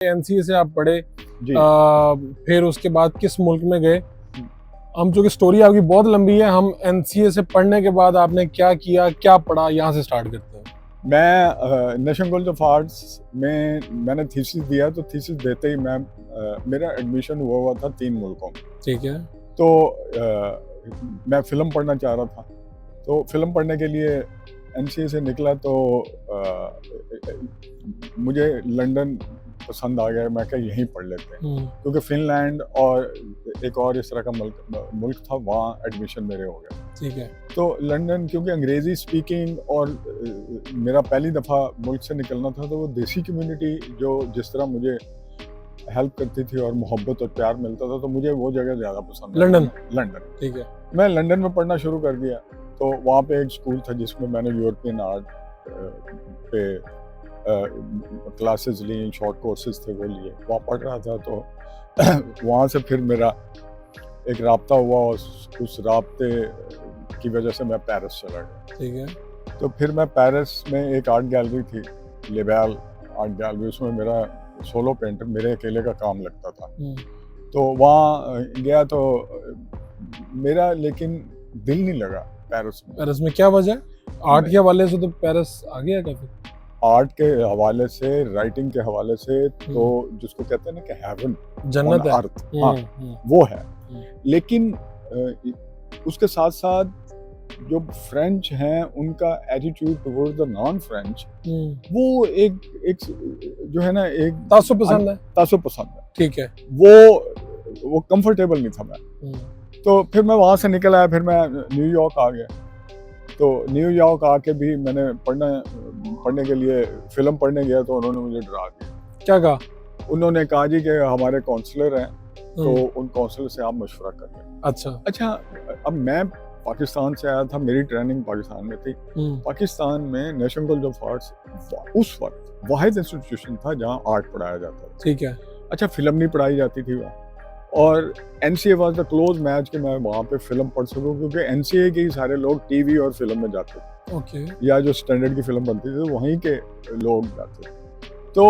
NCA से आप पढ़े, जी। फिर उसके बाद किस मुल्क में गए? हम चूंकि स्टोरी आपकी बहुत लंबी है, हम एनसीए से पढ़ने के बाद आपने क्या किया, क्या पढ़ा, यहाँ से स्टार्ट करते हैं। मैं नेशनल कॉलेज ऑफ आर्ट्स में मैंने थीसिस दिया, तो थीसिस देते ही मेरा एडमिशन हुआ था 3 मुल्कों में। ठीक है। तो मैं फ़िल्म पढ़ना चाह रहा था, तो फ़िल्म पढ़ने के लिए एनसीए से निकला तो मुझे लंदन पसंद आ गया। मैं कहा यहीं पढ़ लेते हैं, क्योंकि फ़िनलैंड और एक और इस तरह का मुल्क था, वहाँ एडमिशन मेरे हो गया। ठीक है। तो लंदन, क्योंकि अंग्रेज़ी स्पीकिंग और मेरा पहली दफ़ा मुल्क से निकलना था, तो वो देसी कम्युनिटी जो जिस तरह मुझे हेल्प करती थी और मोहब्बत और प्यार मिलता था, तो मुझे वो जगह ज़्यादा पसंद आई। लंदन। ठीक है। मैं लंदन में पढ़ना शुरू कर दिया, तो वहाँ पे एक स्कूल था जिसमें मैंने यूरोपियन आर्ट पे क्लासेस ली, शॉर्ट कोर्सेज थे वो लिए, वहाँ पढ़ रहा था। तो वहाँ से फिर मेरा एक राब्ता हुआ, उस राब्ते की वजह से मैं पेरिस चला गया। ठीक है। तो फिर मैं पेरिस में एक आर्ट गैलरी थी, लेबेल आर्ट गैलरी, उसमें मेरा सोलो पेंटर, मेरे अकेले का काम लगता था। तो वहाँ गया तो मेरा लेकिन दिल नहीं लगा पेरिस में। पेरिस में क्या वजह? आर्ट के हवाले से तो पेरिस आ गया काफी। आर्ट के हवाले से, राइटिंग के हवाले से, तो जिसको कहते हैं ना कि हेवन, जन्नत है, अर्थ, हाँ वो है। लेकिन उसके साथ साथ जो फ्रेंच हैं, उनका attitude towards the non French, वो एक जो है ना, एक तासुब पसंद है। ठीक है। वो कंफर्टेबल नहीं था मैं। तो फिर मैं वहाँ से निकल आया, फिर मैं न्यूयॉर्क आ गया। तो न्यूयॉर्क आके भी मैंने पढ़ने के लिए फिल्म पढ़ने गया, तो उन्होंने मुझे डरा दिया। क्या कहा? उन्होंने कहा जी कि हमारे काउंसलर हैं, तो उन काउंसलर से आप मशवरा कर लें। अच्छा, अब मैं पाकिस्तान से आया था, मेरी ट्रेनिंग पाकिस्तान में थी। पाकिस्तान में नेशनल कॉलेज ऑफ आर्ट्स उस वक्त वाहिद इंस्टीट्यूशन था जहाँ आर्ट पढ़ाया जाता था। ठीक है। अच्छा, फिल्म नहीं पढ़ाई जाती थी वहाँ, और NCA was the close match कि मैं वहाँ पे फिल्म पढ़ सकूँ, क्योंकि एनसीए के ही सारे लोग टीवी और फिल्म में जाते थे। ओके। या जो स्टैंडर्ड की फिल्म बनती थी, वहीं के लोग जाते थे। तो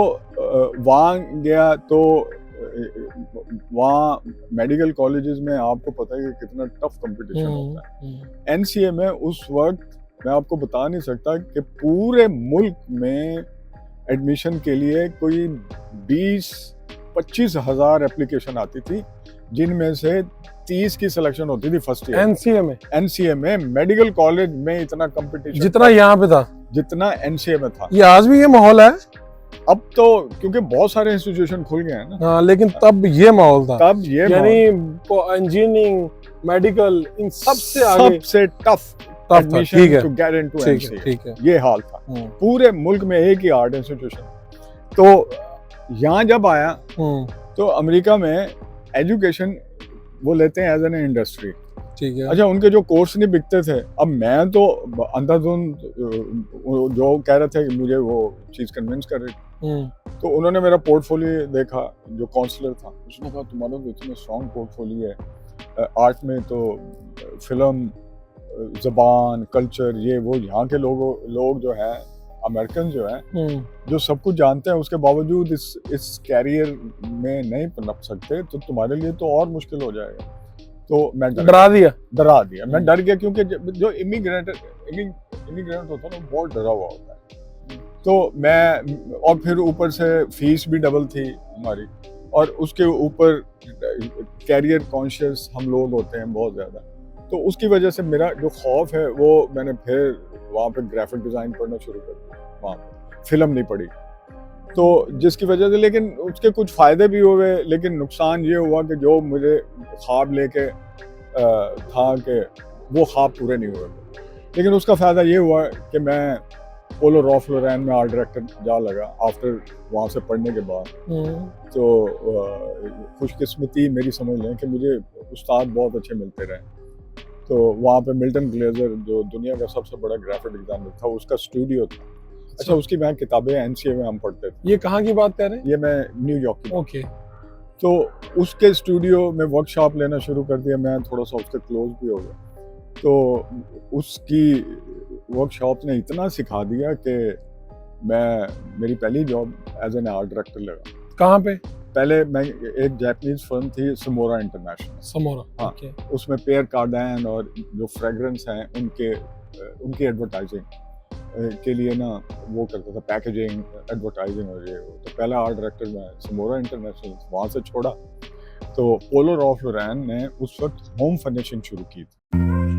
वहाँ गया, तो वहाँ मेडिकल कॉलेजेस में आपको पता है कि कितना टफ कंपटीशन होता है। एनसीए में उस वक्त मैं आपको बता नहीं सकता कि पूरे मुल्क में एडमिशन के लिए कोई 20-25 हज़ार एप्लीकेशन आती थी, जिनमें से 30 की सिलेक्शन होती थी फर्स्ट ईयर। एनसीए में मेडिकल कॉलेज में इतना कंपटीशन जितना यहाँ पे था, जितना एनसीए में था। ये आज भी ये माहौल है? अब तो क्योंकि बहुत सारे इंस्टीट्यूशन खुल गए हैं ना। हाँ, लेकिन तब ये माहौल था, तब ये यानी इंजीनियरिंग, मेडिकल, इन सबसे आगे, सबसे tough admission to get into NCA. ठीक है। ये हाल था पूरे मुल्क में, एक ही आर्ट इंस्टीट्यूशन। तो यहाँ जब आया, तो अमेरिका में एजुकेशन वो लेते हैं एज एन इंडस्ट्री। ठीक है। अच्छा, उनके जो कोर्स नहीं बिकते थे, अब मैं तो अंधाधुंध जो कह रहे थे कि मुझे वो चीज़ कन्विंस कर रही थी। तो उन्होंने मेरा पोर्टफोलियो देखा, जो काउंसलर था, उसने कहा तुम्हारा तो इतना स्ट्रॉन्ग पोर्टफोलियो है आर्ट में, तो फिल्म, ज़बान, कल्चर, ये वो, यहाँ के लोग जो हैं, अमेरिकन जो हैं, जो सब कुछ जानते हैं, उसके बावजूद इस कैरियर में नहीं पनप सकते, तो तुम्हारे लिए तो और मुश्किल हो जाएगा। तो मैं डरा दिया। मैं डर गया, क्योंकि जो इमिग्रेंट होता है ना, बहुत डरा हुआ होता है। तो मैं, और फिर ऊपर से फीस भी डबल थी हमारी, और उसके ऊपर कैरियर कॉन्शियस हम लोग होते हैं बहुत ज़्यादा। तो उसकी वजह से मेरा जो खौफ है, वो मैंने फिर वहाँ पे ग्राफिक डिज़ाइन पढ़ना शुरू कर दिया, वहाँ पे फिल्म नहीं पढ़ी। तो जिसकी वजह से, लेकिन उसके कुछ फ़ायदे भी हुए, लेकिन नुकसान ये हुआ कि जो मुझे ख्वाब लेके था कि वो ख्वाब पूरे नहीं हुए। लेकिन उसका फ़ायदा ये हुआ कि मैं पोलो रॉल्फ लॉरेन में आर्ट डायरेक्टर जा लगा आफ्टर वहाँ से पढ़ने के बाद। तो खुशकिस्मती मेरी समझ लें कि मुझे उस्ताद बहुत अच्छे मिलते रहे। तो वहाँ पे मिल्टन ग्लेजर, जो दुनिया का सबसे बड़ा ग्राफिक डिज़ाइनर था, उसका स्टूडियो था। अच्छा, उसकी मैं किताबें एनसीए में हम पढ़ते थे। ये कहाँ की बात कर रहे हैं? ये मैं न्यूयॉर्क की। ओके। तो उसके स्टूडियो में वर्कशॉप लेना शुरू कर दिया, मैं थोड़ा सा उसके क्लोज भी हो गया। तो उसकी वर्कशॉप ने इतना सिखा दिया कि मेरी पहली job as an art director लगा। कहाँ पे? पहले मैं एक जापानीज फर्म थी समोरा इंटरनेशनल, समोरा। हाँ, ओके। उसमें पेयर कार्डन और जो फ्रेग्रेंस हैं उनकी एडवर्टाइजिंग के लिए ना वो करता था, पैकेजिंग, एडवर्टाइजिंग और ये वो। तो पहला आर्ट डायरेक्टर मैं समोरा इंटरनेशनल, वहाँ से छोड़ा तो पोलो रॉल्फ लॉरेन ने उस वक्त होम फर्निशिंग शुरू की थी।